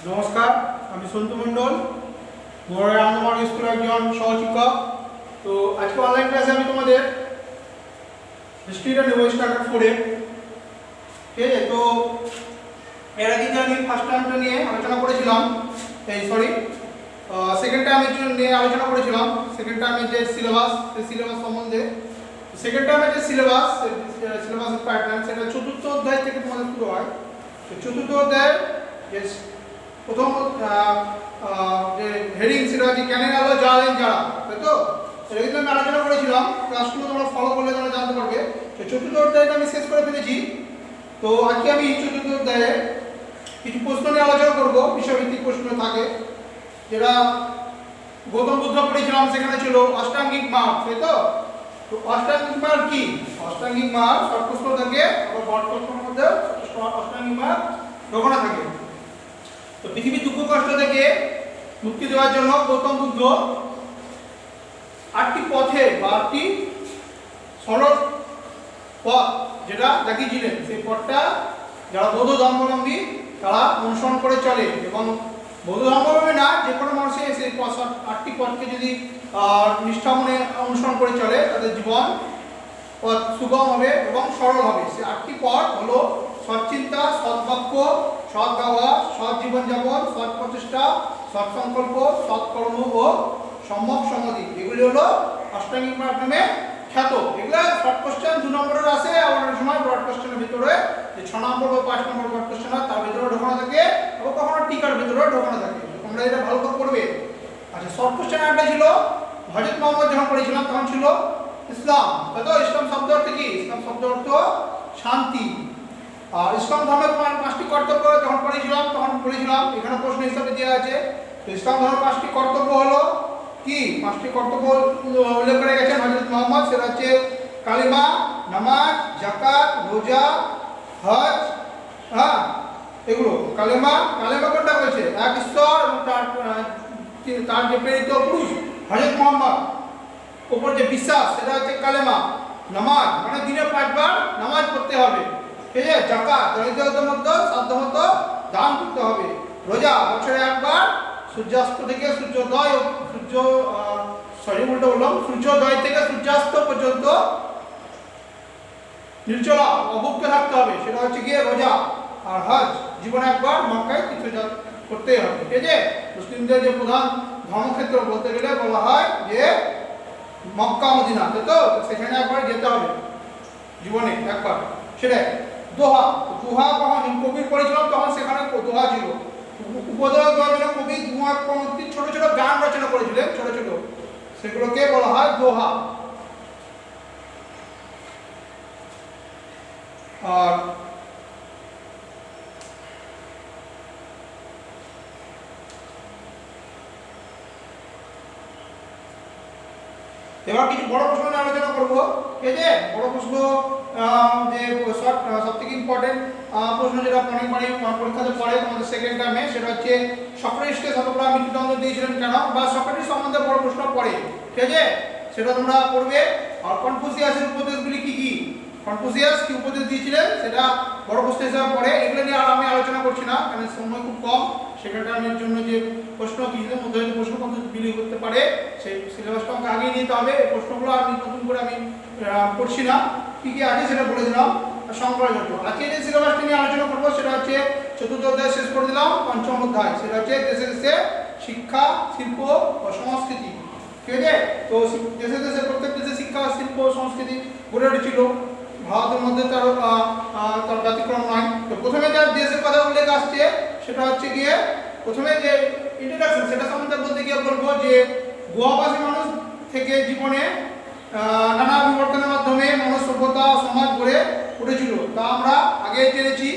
নমস্কার, আমি সন্তু মণ্ডল, মোড়ের আনন্দমার্গ স্কুলের একজন সহশিক্ষক। তো আজকে অনলাইন ক্লাসে আমি তোমাদের হিস্ট্রিটা নেব স্ট্যান্ডার্ড 4-এ। ঠিক আছে, তো এর আগে আমি ফার্স্ট টার্মটা নিয়ে আলোচনা করেছিলাম, সেকেন্ড টার্মের নিয়ে আলোচনা করেছিলাম। সেকেন্ড টার্মের যে সিলেবাস, সেই সিলেবাস সম্বন্ধে সেকেন্ড টার্মের যে সিলেবাসের প্যাটার্ন, সেটা চতুর্থ অধ্যায় থেকে তোমাদের শুরু হয়। তো চতুর্থ অধ্যায়ের যে প্রথম যে হেডিং, সেটা হচ্ছে জ্ঞানের আলো জ্বালালেন যারা, তাই তো? এটা কিন্তু আমি আলোচনা করেছিলাম, ক্লাসগুলো তোমরা ফলো করলে তোমরা জানতে পারবে। তো চতুর্থ অধ্যায়টা আমি শেষ করে ফেলেছি। তো আজকে আমি চতুর্থ অধ্যায়ে কিছু প্রশ্ন নিয়ে আলোচনা করব, বিষয়ভিত্তিক প্রশ্ন থাকে, যেটা গৌতম বুদ্ধ পড়েছিলাম, সেখানে ছিল অষ্টাঙ্গিক মার্গ, তাই তো? তো অষ্টাঙ্গিক মার্গ কি? অষ্টাঙ্গিক মার্গ শর্ট প্রশ্ন থাকে, আবার বড় প্রশ্নের মধ্যে অষ্টাঙ্গিক মার্গ রোগনা থাকে। তো পৃথিবীর দুঃখ কষ্ট থেকে মুক্তি দেওয়ার জন্য গৌতম বুদ্ধ 8টি পথে বা 8টি সরল পথ যেটা দেখিয়েছিলেন, সেই পথটা যারা বৌদ্ধ ধর্মাবলম্বী তারা অনুসরণ করে চলে। এবং বৌদ্ধ ধর্মাবলম্বী না, যে কোনো মানুষের সেই 8টি পথকে যদি নিষ্ঠা মনে অনুসরণ করে চলে, তাদের জীবন পথ সুগম হবে এবং সরল হবে। সেই 8টি পথ হলো সৎচিন্তা, সৎবাক্য, সৎ ব্যবহার, সৎ জীবনযাপন, সৎ প্রচেষ্টা, সৎ সংকল্প, সৎকর্ম ও সম্যক সমাধি। এগুলি হলো অষ্টাঙ্গিক মার্গ নামে খ্যাত। এগুলো শর্ট কোশ্চেন 2 নম্বরের আসে, আবার অনেক সময় ব্রড কোশ্চেনের ভিতরে যে 6 নম্বর বা 5 নম্বর ব্রড কোশ্চেন হয়, তার ভিতরে ঢোকানো থাকে, আবার কখনো টিকার ভিতরে ঢোকানো থাকে। তোমরা এটা ভালো করে পড়বে। আচ্ছা, শর্ট কোশ্চেন একটা ছিল, হযরত মুহাম্মদ যখন পড়েছিলাম তখন ছিল ইসলাম, তাই তো? ইসলাম শব্দ অর্থ কি? ইসলাম শব্দ অর্থ শান্তি। আর ইসলাম ধর্মের 5টি কর্তব্য যখন পড়েছিলাম তখন বলেছিলাম, এখানে প্রশ্ন হিসাবে দেওয়া আছে। তো ইসলাম ধর্মের 5টি কর্তব্য হলো কি? 5টি কর্তব্য উল্লেখ করে গেছেন হযরত মুহাম্মদ। সেটা হচ্ছে কালিমা, নামাজ, যাকাত, রোজা, হজ। এগুলো কালিমা কোনটা বলছে? এক ঈশ্বর এবং তার যে প্রেরিত পুরুষ হযরত মুহাম্মদ উপর যে বিশ্বাস, সেটা হচ্ছে কালেমা। নামাজ মানে দিনে 5 বার নামাজ পড়তে হবে। ঠিক আছে? যাকাত দরিদ্রদের মধ্যে সাধ্যমতো দান করতে হবে। রোজা বছরে একবার সূর্যাস্ত থেকে সূর্যোদয় সূর্যোদয় থেকে সূর্যাস্ত পর্যন্ত নির্জলা অভুক্ত থাকতে হবে, সেটা হচ্ছে গিয়ে রোজা। আর হজ জীবনে একবার মক্কায় তীর্থযাত্রা করতেই হবে। ঠিক আছে? মুসলিমদের যে প্রধান ধর্মক্ষেত্র বলতে গেলে বলা হয় যে মক্কা মদিনা, তাই তো? সেখানে একবার যেতে হবে জীবনে একবার। সেটাই দোহা। দোহা কখন কবির পড়েছিলাম তখন সেখানে দোহা ছিল। উপদেশ দেওয়ার জন্য কবি ছোট ছোট গান রচনা করেছিলেন, ছোট ছোট, সেগুলোকে বলা হয় দোহা। আর এবার কিছু বড় প্রশ্ন নিয়ে আলোচনা করবো। ঠিক আছে? বড় প্রশ্ন যে সব থেকে ইম্পর্টেন্ট প্রশ্ন, যেটা অনেকবারই পরীক্ষাতে পড়ে তোমাদের সেকেন্ড টার্মে, সেটা হচ্ছে সক্রেটিসকে শতকরা মৃত্যুদণ্ড দিয়েছিলেন কেন, বা সক্রেটিস সম্বন্ধে বড় প্রশ্ন পড়ে। ঠিক আছে? সেটা তোমরা পড়বে। আর কনফুসিয়াসের উপদেশগুলি কি কি, কনফুসিয়াস কি উপদেশ দিয়েছিলেন, সেটা বড় প্রশ্ন হিসাবে পড়ে। এগুলো নিয়ে আর আমি আলোচনা করছি না, কারণ সময় খুব কম। সেকেন্ড টার্মের জন্য যে প্রশ্ন কিছুদের মধ্যে হয়তো প্রশ্ন পদ্ধতি বিলি করতে পারে, সেই সিলেবাসটা আমাকে আগিয়ে নিতে হবে। এই প্রশ্নগুলো আর নতুন করে আমি পড়ছি না, কি কি আছে সেটা বলে দিলাম। সংকলনযোগ্য আজকে যে সিলেবাসটা নিয়ে আলোচনা করবো, সেটা হচ্ছে চতুর্থ অধ্যায় শেষ করে দিলাম। পঞ্চম অধ্যায়, সেটা হচ্ছে দেশে দেশে শিক্ষা, শিল্প ও সংস্কৃতি। ঠিক আছে? তো দেশে দেশে প্রত্যেক দেশে শিক্ষা, শিল্প, সংস্কৃতি গড়ে উঠেছিল। ভারতের মধ্যে তার ব্যতিক্রম নয়। তো প্রথমে যার দেশের কথা উল্লেখ আসছে, সেটা হচ্ছে গিয়ে প্রথমে যে ইন্ট্রোডাকশন, সেটা সম্বন্ধে বলতে গিয়ে বলবো যে গোয়াবাসী মানুষ থেকে জীবনে নানা বিবর্তনের মাধ্যমে মানুষ সভ্যতা সমাজ গড়ে উঠেছিল, তা আমরা আগে জেনেছি।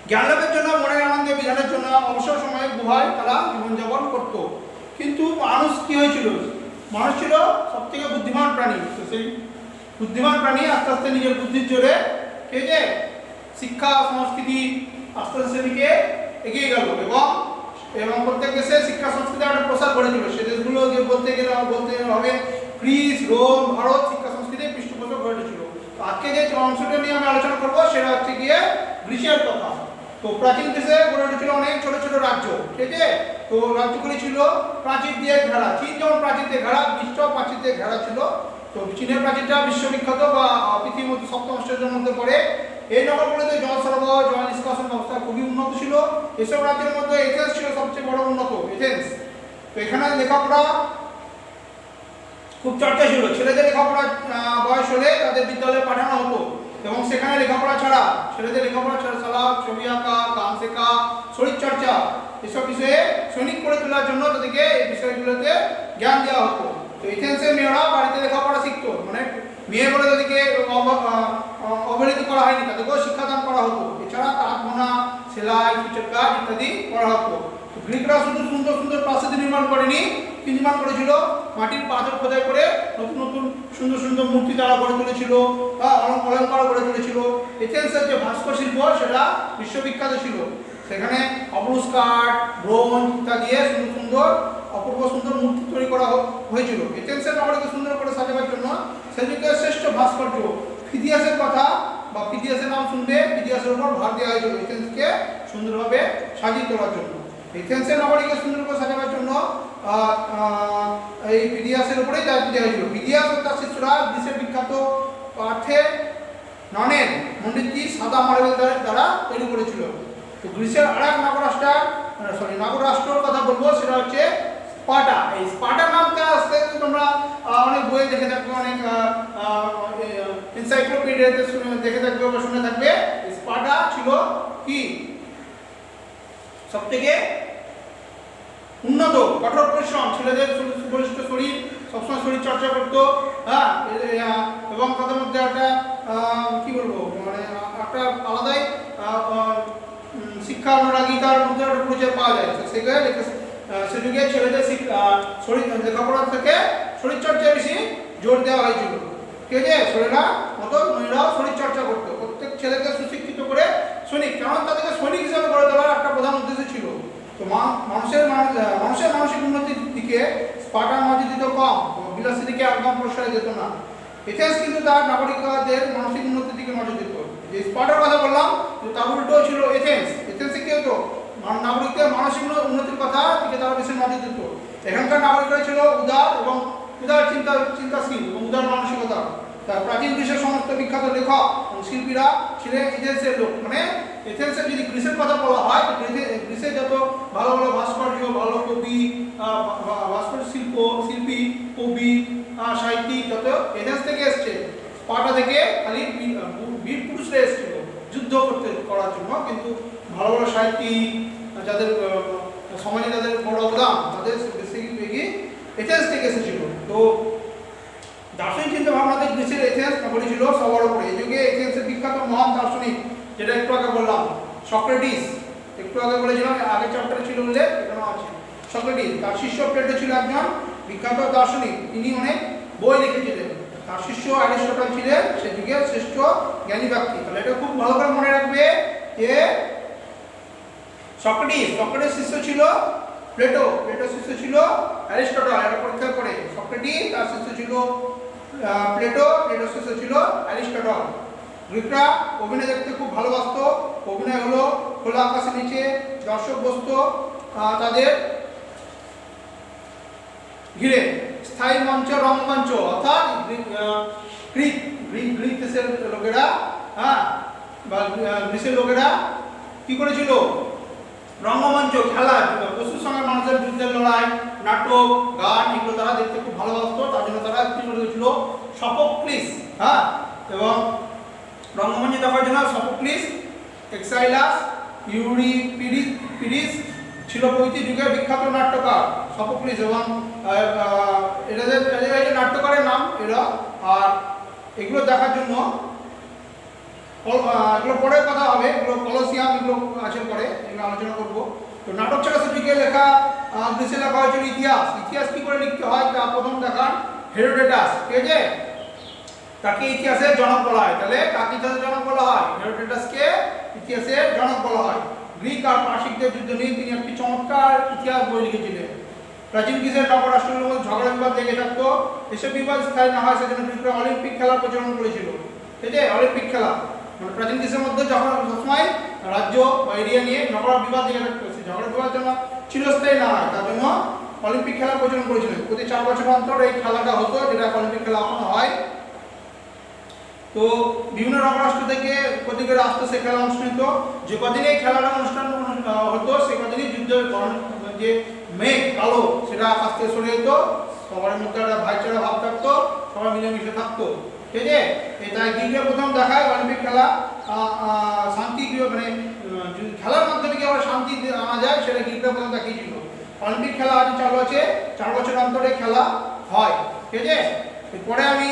জ্ঞান লাভের জন্য, মনের আনন্দে বিধানের জন্য অবসর সময়ে গুহায় তারা জীবনযাপন করত। কিন্তু মানুষ কি হয়েছিল? মানুষ ছিল সব থেকে বুদ্ধিমান প্রাণী। তো সেই বুদ্ধিমান প্রাণী আস্তে আস্তে নিজের বুদ্ধির জোরে, ঠিক আছে, শিক্ষা সংস্কৃতি আস্তে আস্তে সেদিকে এগিয়ে গেল। এবং প্রত্যেক দেশে শিক্ষা সংস্কৃতির একটা প্রসার ঘটেছিল। সে দেশগুলো যে বলতে হবে গ্রিস, রোম, ভারত শিক্ষা সংস্কৃতির পৃষ্ঠপোষক ঘটেছিল। তো আজকে যে অংশটা নিয়ে আমি আলোচনা করবো, সেটা হচ্ছে গিয়ে গ্রিসের কথা। তো প্রাচীন গ্রিসে গড়ে উঠেছিল অনেক ছোট ছোট রাজ্য, ঠিক আছে। তো রাজ্যগুলি ছিল প্রাচীর দিয়ে ঘেরা। চীন যেমন প্রাচীর দিয়ে ঘেরা, বিশ্ব প্রাচীর দিয়ে ঘেরা ছিল। তো চীনের প্রাচীরটা বিশ্ববিখ্যাত বা পৃথিবীর মধ্যে সপ্তম আশ্চর্যের মধ্যে পড়ে। এই নগরগুলিতে জল সরবরাহ, জল নিষ্কাশন ব্যবস্থা খুবই উন্নত ছিল। এসব রাজ্যের মধ্যে এথেন্স ছিল সবচেয়ে বড় উন্নত, এথেন্স। তো এখানে লেখাপড়া খুব চর্চা ছিল। ছেলেদের লেখাপড়া বয়স হলে তাদের বিদ্যালয়ে পাঠানো হতো, এবং সেখানে লেখাপড়া ছাড়া, ছেলেদের লেখাপড়া ছাড়া সালাদ, ছবি আঁকা, গান শেখা, শরীরচর্চা এসব বিষয়ে সৈনিক করে তোলার জন্য তাদেরকে এই বিষয়গুলোতে জ্ঞান দেওয়া হতো। তো এথেন্সের মেয়েরা বাড়িতে লেখাপড়া শিখতো, মানে মেয়ে বলে তাদেরকে অবহেলিত করা হয়নি, তাদেরকেও শিক্ষাদান করা হতো। এছাড়া কাঠ বোনা, সেলাই, সূচের কাজ ইত্যাদি করা হতো। গ্রিকরা শুধু সুন্দর সুন্দর প্রাসাদ নির্মাণ করেনি, কি নির্মাণ করেছিল? মাটির পাথর খোদাই করে নতুন নতুন সুন্দর সুন্দর মূর্তি তারা গড়ে তুলেছিল, অলঙ্কার গড়ে তুলেছিল। এথেন্সের যে ভাস্কর শিল্প সেটা বিশ্ববিখ্যাত ছিল। সেখানে অবরুষ কাঠ, ব্রোঞ্জ ইত্যাদি দিয়ে সুন্দর সুন্দর অপূর্ব সুন্দর মূর্তি তৈরি করা হয়েছিল। এথেন্সের নগরীকে সুন্দর করে সাজাবার জন্য সেদিকে শ্রেষ্ঠ ভাস্কর্য ফিদিয়াসের কথা বা ফিদিয়াসের নাম শুনবে, ফিদিয়াসের উপর ভার দেওয়া হয়েছিল এথেন্সকে সুন্দরভাবে সাজিয়ে তোলার জন্য। এথেন্সের নগরীকে সুন্দর করে সাজাবার জন্য এই ফিদিয়াসের উপরেই দায়িত্ব দেওয়া হয়েছিল। ফিদিয়াস ও তার শিষ্যরা গ্রিসের বিখ্যাত পার্থেননের মন্দিরটি সাদা মার্বেল দ্বারা তৈরি করেছিল। তো গ্রিসের আরেক নগরাষ্ট্রের কথা বলবো, সেটা হচ্ছে স্পার্টা। এই স্পার্টা নামটা আসতে তোমরা অনেক বইয়ে দেখে থাকবে, অনেক এনসাইক্লোপিডিয়াতে দেখে থাকবে বা শুনে থাকবে। স্পার্টা ছিল কি সবথেকে উন্নত, কঠোর পরিশ্রম, ছেলেদের সুবলিষ্ট শরীর, সবসময় শরীর চর্চা করতো, হ্যাঁ, এবং তাদের মধ্যে একটা কি বলবো, মানে একটা আলাদাই শিক্ষা অনুরাগিতার মধ্যে একটা পরিচয় পাওয়া যায়। সে যুগে ছেলেদের শরীর লেখাপড়ার থেকে শরীরচর্চায় বেশি জোর দেওয়া হয়েছিল, ঠিক আছে। ছেলেরা মতো মেয়েরাও শরীরচর্চা করতো। প্রত্যেক ছেলেকে সুশিক্ষিত করে সৈনিক, কারণ তাদেরকে সৈনিক হিসাবে গড়ে তোলার একটা প্রধান উদ্দেশ্য ছিল। তো মানুষের মানসিক উন্নতির দিকে স্পার্টার নজর দিত কম, বিলাসী দিকে একদম প্রশ্রয় যেত না। এথেন্স কিন্তু তার নাগরিকদের মানসিক উন্নতির দিকে নজর দিত। যে স্পার্টার কথা বললাম, তার উল্টো ছিল এথেন্স। এথেন্সে কি হতো? নাগরিকদের মানসিক উন্নতির কথা দিকে তারা বেশি নজর দিত। এখানকার নাগরিকরা ছিল উদার এবং উদার চিন্তাশীল এবং উদার মানসিকতা। তার প্রাচীন গ্রিসের সমস্ত বিখ্যাত লেখক এবং শিল্পীরা ছিলেন এথেন্সের লোক। মানে এথেন্সের যদি গ্রিসের কথা বলা হয়, গ্রিসে যত ভালো ভালো ভাস্কর্য, ভালো কবি, ভাস্কর্য শিল্পী, কবি, সাহিত্যিক যত এথেন্স থেকে এসছে। স্পার্টা থেকে খালি বীর পুরুষরা এসেছিল যুদ্ধ করার জন্য, কিন্তু ভালো ভালো সাহিত্যিক, যাদের সমাজে তাদের বড় অবদান, তাদের বেশি এথেন্স থেকে এসেছিল। তো দার্শনিক চিন্তা ভাবনাতে গ্রিসের এথেন্স নগরী ছিল সবার উপরে। এই যুগে এথেন্সের বিখ্যাত মহান দার্শনিক, যেটা একটু আগে বললাম, সক্রেটিস, একটু আগে বলেছিলাম, আগের চ্যাপ্টারে ছিল উল্লেখ, এখানেও আছে সক্রেটিস। তার শিষ্য প্লেটো ছিল একজন বিখ্যাত দার্শনিক, তিনি অনেক বই লিখেছিলেন। তার শিষ্য অ্যারিস্টটল ছিলেন সে যুগের শ্রেষ্ঠ জ্ঞানী ব্যক্তি। তাহলে এটা খুব ভালো করে মনে রাখবে যে সক্রেটিস শিষ্য ছিল প্লেটো শিষ্য ছিল অ্যারিস্টটল। এটা পরীক্ষা করে, সক্রেটিস তার শিষ্য ছিল প্লেটো শিষ্য ছিল অ্যারিস্টটল। গ্রিকরা অভিনয় দেখতে খুব ভালোবাসত। অভিনয় হলো খোলা আকাশের নিচে দর্শক বসত তাদের ঘিরে, স্থায়ী মঞ্চ, রঙ্গমঞ্চ, অর্থাৎ গ্রিক দেশের লোকেরা, হ্যাঁ, বা গ্রিসের লোকেরা কি করেছিল? রঙ্গমঞ্চ, খেলা, পশুর সঙ্গে মানুষের বিরুদ্ধে লড়াই, নাটক, গান, এগুলো তারা দেখতে খুব ভালোবাসত। তার জন্য তারা কি করেছিল? সফোক্লিস, হ্যাঁ, এবং রঙ্গমঞ্চে দেখার জন্য সফোক্লিস, এক্সাইলাস, ইউরিপিডিস ছিল প্রভৃতি যুগের বিখ্যাত নাট্যকার। সফোক্লিস এবং এদের নাট্যকারের নাম এরা। আর এগুলো দেখার জন্য এগুলো পরের কথা হবে, এগুলো কলোসিয়াম, এগুলো আছে পরে, এগুলো আলোচনা করবো। তো নাটক ছাড়া সেদিকে লেখা, গ্রিসে লেখা হয়েছিল ইতিহাস কি করে লিখতে হয় তা প্রথম দেখান হেরোডোটাস, ঠিক আছে। তাকে ইতিহাসের জনক বলা হয়। তাহলে কাকে ইতিহাসের জনক বলা হয়? হেরোডোটাসকে ইতিহাসের জনক বলা হয়। গ্রিক আর পারসিকদের যুদ্ধ নিয়ে তিনি একটি চমৎকার ইতিহাস বই লিখেছিলেন। প্রাচীন গ্রিসের নগরাষ্ট্রগুলোর মধ্যে ঝগড়া বিবাদ লেগে থাকতো। এসব বিবাদ স্থায়ী না হয় সেজন্য গ্রিকরা অলিম্পিক খেলার প্রচলন করেছিল, ঠিক আছে। অলিম্পিক খেলা মানে প্রাচীন গ্রিসের মধ্যে যখন সবসময় রাজ্য বা এরিয়া নিয়ে ঝগড়া বিবাদ যেখানে ঝগড়া বিবাদ যেন চিরস্থায়ী না হয় তার জন্য অলিম্পিক খেলার প্রচলন করেছিলেন। প্রতি 4 বছর অন্তর এই খেলাটা হতো, যেটা অলিম্পিক খেলা এখনো হয়। তো বিভিন্ন রাষ্ট্র থেকে প্রত্যেকের আসতো সে খেলা অনুষ্ঠিত। যে কদিন এই খেলাটা অনুষ্ঠান হতো সে কদিনই যুদ্ধের যে মেঘ কালো সেটা আকাশ থেকে সরে যেত, সবার মধ্যে একটা ভাইচারা ভাব থাকতো, সবাই মিলেমিশে থাকতো। ঠিক আছে, তাই গ্রিকে প্রথম দেখায় অলিম্পিক খেলা শান্তি মানে খেলার মাধ্যমে কি আবার শান্তি আনা যায় সেটা গ্রিকরা প্রথম দেখিয়েছিল। অলিম্পিক খেলা আজ চালু আছে, 4 বছর অন্তরে খেলা হয়। ঠিক আছে, এরপরে আমি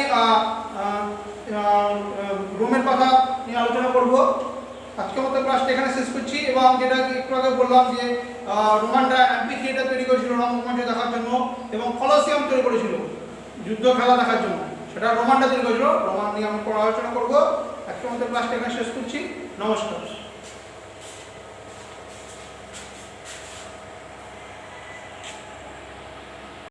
রোমের কথা নিয়ে আলোচনা করব। আজকের মতো ক্লাসটা এখানে শেষ করছি। এবং যেটা একটু আগে বললাম যে রোমানরা অ্যাম্পি থিয়েটার তৈরি করেছিল রঙ্গমঞ্চ দেখার জন্য, এবং কলোসিয়াম তৈরি করেছিল যুদ্ধ খেলা দেখার জন্য, সেটা রোমানরা তৈরি করেছিল। রোমান নিয়ে আমি আলোচনা করবো। আজকের মতো ক্লাসটা এখানে শেষ করছি। নমস্কার।